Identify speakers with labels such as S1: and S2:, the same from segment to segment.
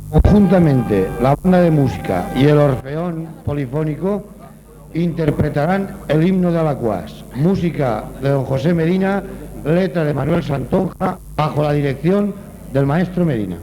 S1: Conjuntamente, la banda de música y el orfeón polifónico interpretarán el himno de Alacuás, música de don José Medina, letra de Manuel Santonja, bajo la dirección del maestro Medina.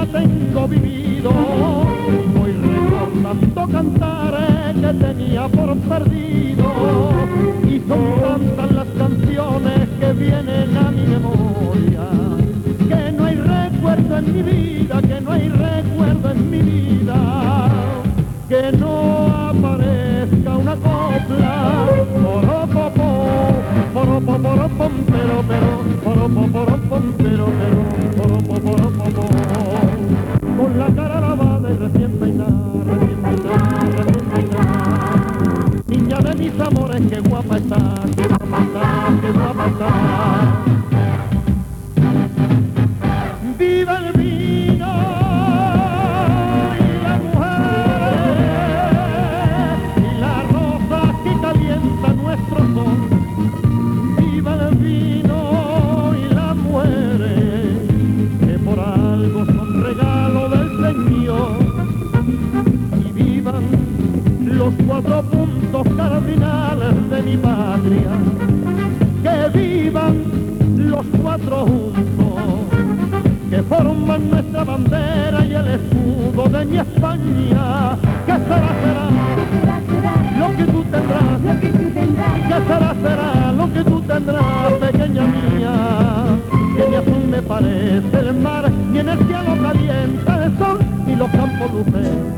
S2: vida tengo vivido, voy recordando cantares que tenía por perdido, y son tantas las canciones que vienen a mi memoria, que no hay recuerdo en mi vida, que no hay recuerdo en mi vida, que no aparezca una copla, poropopó, poropopó, poropopó, con la cara lavada y recién peinada, niña de mis amores, qué guapa está, qué guapa está, qué guapa está. Viva el vino y la mujer y la rosa que calienta nuestro sol. Viva el vino y la mujer que por algo son regalo del Señor. Y vivan los 4 puntos cardinales de mi patria. Que vivan los 4 juntos que forman nuestra bandera y el escudo de mi España. ¿Qué será lo que tú tendrás? ¿Qué será lo que tú tendrás, pequeña mía? Que ni azul me parece el mar, ni en el cielo calienta el sol, y los campos lucen